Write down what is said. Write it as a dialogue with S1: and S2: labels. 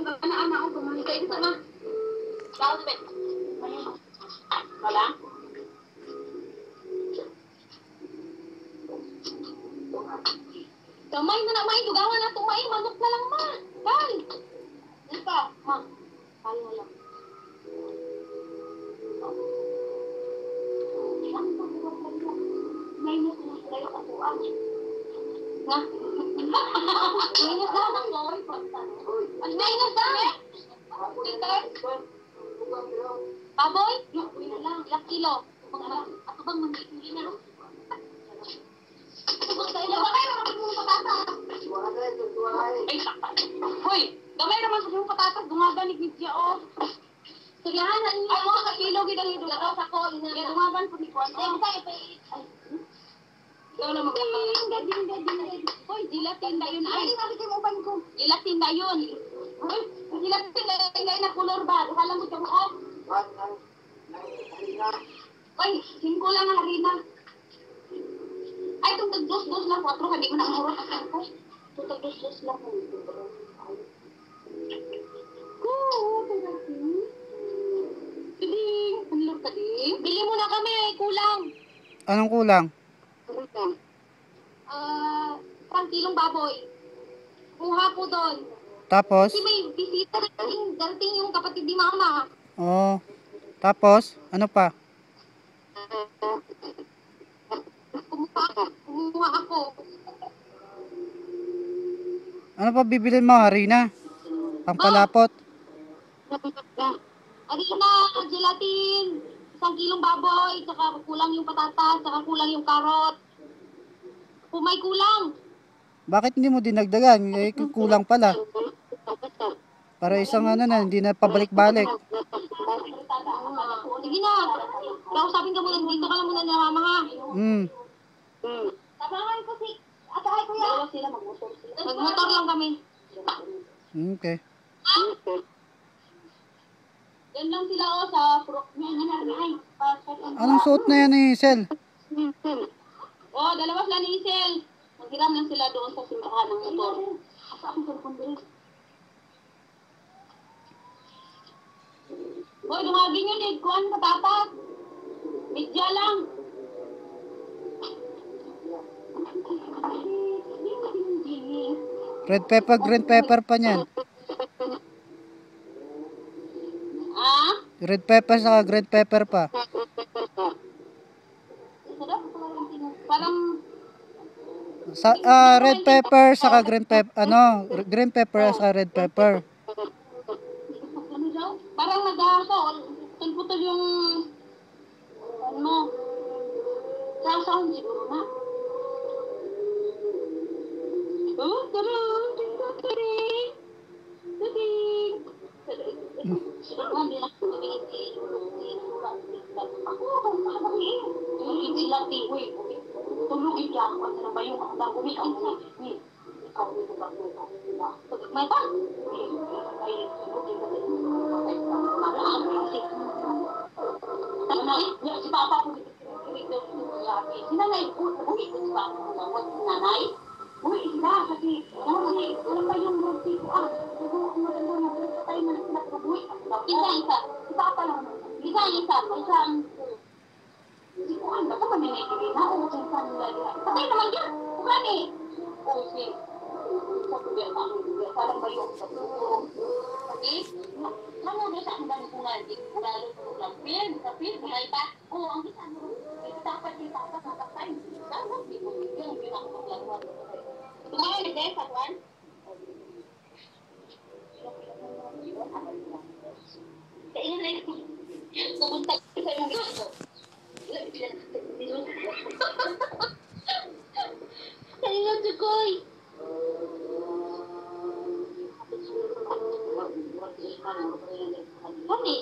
S1: anak ko gumamit kayo sana. Dapat bet. Wala. Kamay na may dugangan na tumay manok na lang ma. Dal. Ito, ma. Kali na lang. May mo na kayo sa tuan. Nga. Minus na lang, sorry. Minus na! Titer? Baboy? Ilang kilo? Ako bang mamili na? Hoy, gamay naman sa yung patatas, dumabanig ni Dia, oh. Suryahan na niya. Ay, mga kakilo, gidang ito. Lakaw sa ko, dumaban po ni Kwan. Ikaw na magkakaroon. Hoy, gilatin na yun ay. Gilatin na yun. Hoy, gilatin na kulor ba? Akala mo siya mo. Hoy, 5 lang ang harina. Ay, itong tag-dos-dos lang. 4, hindi mo na murot. Itong tag-dos-dos lang. Ding, panlor ka din. Bili mo na kami, kulang.
S2: Anong kulang?
S1: 1 kilong baboy. Kuha po doon.
S2: Tapos?
S1: Kasi may bisita darating yung kapatid ni mama.
S2: Oo. Tapos? Ano pa?
S1: Kumuha ako.
S2: Ano pa bibilin mo? Harina? Pangpalapot?
S1: Harina, gelatin, 1 kilong baboy, saka kulang yung patatas, saka kulang yung karot. Kung may kulang.
S2: Bakit hindi mo dinagdagan? Eh, kulang pala. Para isang ano na, hindi na pabalik-balik.
S1: Sige na. Kausapin ka muna. Dito ka lang muna na mama ha. Tabangan ko si Atahay ko yan. Dalawa sila, magmotor sila. Magmotor lang kami.
S2: Okay.
S1: Yan lang sila o sa purok niya.
S2: Anong suot na yan ni Sel?
S1: Oh, dalawa sila ni Isel. Maghiram lang sila doon sa simbahan ng motor. Asa akong cellphone doon? Hoy, dumagin yun eh. Kuhan patatas. Midya lang.
S2: Red pepper, green pepper pa niyan.
S1: Ah?
S2: Red pepper saka green pepper pa.
S1: Parang
S2: Red pepper saka green pepper, green pepper saka red pepper.
S1: ano daw? Parang nag-aasol. Putol yung ano. Sound siguro na. Oh, tarang! Taring! Taring! Hindi na ako, makakabili. Tulugin sila, tiwi. Tulugin ka ako. Ano ba yung akong kumikaw sa ikaw dito ba ito? May pa? Ay, tulugin ka dito. Malaan kasi. Si Papa ko dito. Sinanay, uwi ko si Papa ko. Nanay? Uwi sila kasi alam ba yung roti ko siguro kung maganda na tayo na nagpabuwi. Isa. Si Papa lang. Isang si Kuhan ba? Ito kami naibigay na. O, sa isang lalaki. Patay naman yan. Kuhan eh. O, si sa kubya na. Parang ba yung sa turo. Kasi, ano doon sa ang dami kungan. Lalo po lang. Kapil, buhay pa. O, ang isa mo. Dapat matapay. Dapat, yung pinakamakalawan. Tumayo ni Des, Juan? Kailan na yun? Pupunta ko sa yung gito. Kailan si Koy? Kami?